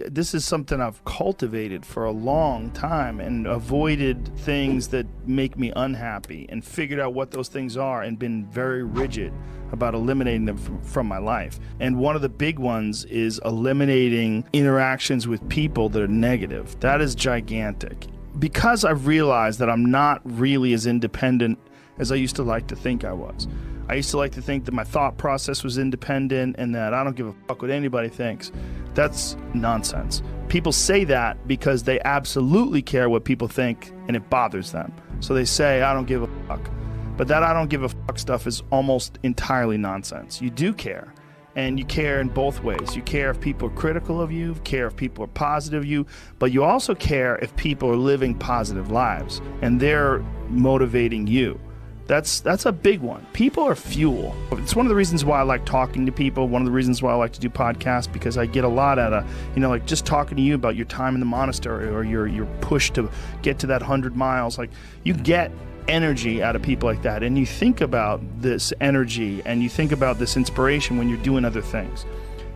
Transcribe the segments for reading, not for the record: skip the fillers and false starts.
this is something I've cultivated for a long time and avoided things that make me unhappy and figured out what those things are and been very rigid about eliminating them from my life. And one of the big ones is eliminating interactions with people that are negative. That is gigantic. Because I've realized that I'm not really as independent as I used to like to think I was. I used to like to think that my thought process was independent and that I don't give a fuck what anybody thinks. That's nonsense. People say that because they absolutely care what people think and it bothers them. So they say, I don't give a fuck. But that I don't give a fuck stuff is almost entirely nonsense. You do care. And you care in both ways. You care if people are critical of you, care if people are positive of you, but you also care if people are living positive lives and they're motivating you. That's a big one. People are fuel. It's one of the reasons why I like talking to people, one of the reasons why I like to do podcasts, because I get a lot out of, like just talking to you about your time in the monastery or your push to get to that 100 miles. Like, you get energy out of people like that, and you think about this energy and you think about this inspiration when you're doing other things.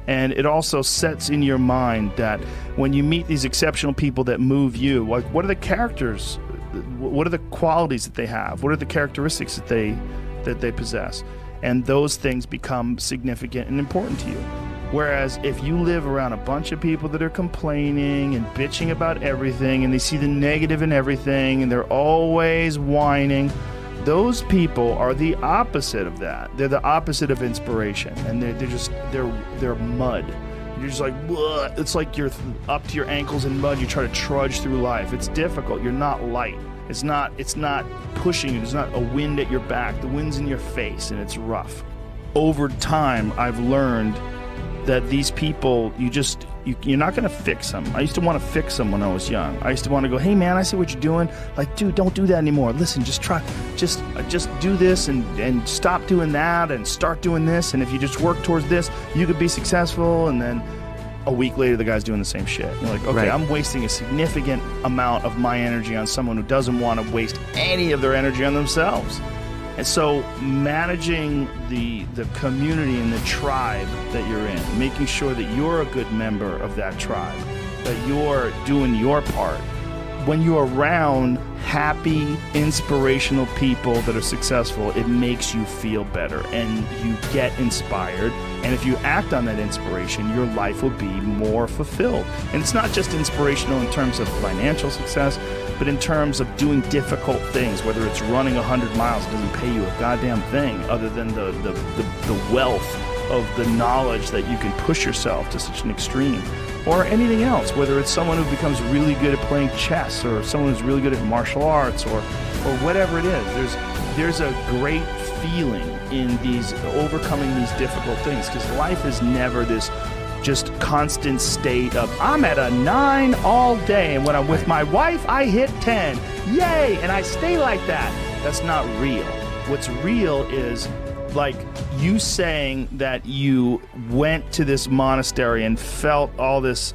And it also sets in your mind that when you meet these exceptional people that move you, like, what are the characters? What are the qualities that they have? What are the characteristics that they possess? And those things become significant and important to you. Whereas if you live around a bunch of people that are complaining and bitching about everything and they see the negative in everything and they're always whining, those people are the opposite of that. They're the opposite of inspiration, and they're mud. You're just like, bleh. It's like you're up to your ankles in mud. You try to trudge through life. It's difficult. You're not light. It's not pushing you. There's not a wind at your back. The wind's in your face, and it's rough. Over time, I've learned that these people, you're not going to fix them. I used to want to fix them when I was young. I used to want to go, hey man, I see what you're doing. Like, dude, don't do that anymore. Listen, just do this and stop doing that and start doing this. And if you just work towards this, you could be successful. And then a week later, the guy's doing the same shit. You're like, okay, right. I'm wasting a significant amount of my energy on someone who doesn't want to waste any of their energy on themselves. And so managing the community and the tribe that you're in, making sure that you're a good member of that tribe, that you're doing your part. When you're around happy, inspirational people that are successful, it makes you feel better and you get inspired. And if you act on that inspiration, your life will be more fulfilled. And it's not just inspirational in terms of financial success, but in terms of doing difficult things, whether it's running 100 miles, it doesn't pay you a goddamn thing other than the wealth of the knowledge that you can push yourself to such an extreme. Or anything else, whether it's someone who becomes really good at playing chess or someone who's really good at martial arts or whatever it is. There's a great feeling in overcoming these difficult things, because life is never this just constant state of I'm at a 9 all day, and when I'm with my wife I hit 10, yay, and I stay like that. That's not real. What's real is like you saying that you went to this monastery and felt all this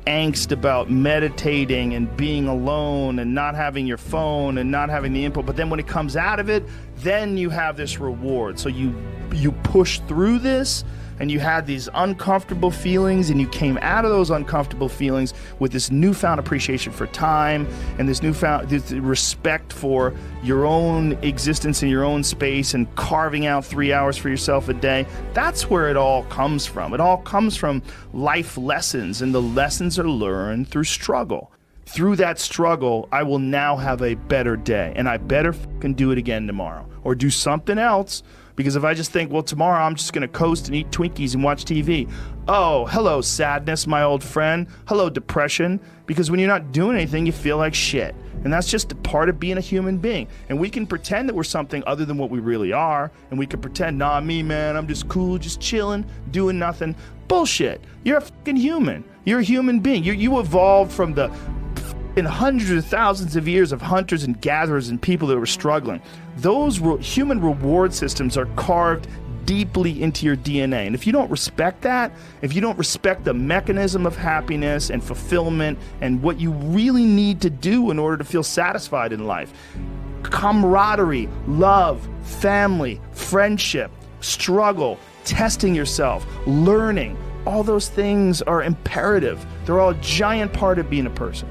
angst about meditating and being alone and not having your phone and not having the input, but then when it comes out of it, then you have this reward. So you push through this and you had these uncomfortable feelings, and you came out of those uncomfortable feelings with this newfound appreciation for time and this newfound respect for your own existence in your own space and carving out 3 hours for yourself a day. That's where it all comes from. It all comes from life lessons, and the lessons are learned through struggle. Through that struggle, I will now have a better day, and I better fucking do it again tomorrow or do something else. Because if I just think, well, tomorrow I'm just going to coast and eat Twinkies and watch TV. Oh, hello, sadness, my old friend. Hello, depression. Because when you're not doing anything, you feel like shit. And that's just a part of being a human being. And we can pretend that we're something other than what we really are. And we can pretend, nah, me, man, I'm just cool, just chilling, doing nothing. Bullshit. You're a fucking human. You're a human being. You evolved from the in hundreds of thousands of years of hunters and gatherers and people that were struggling. Those human reward systems are carved deeply into your DNA. And if you don't respect that, if you don't respect the mechanism of happiness and fulfillment and what you really need to do in order to feel satisfied in life, camaraderie, love, family, friendship, struggle, testing yourself, learning, all those things are imperative. They're all a giant part of being a person.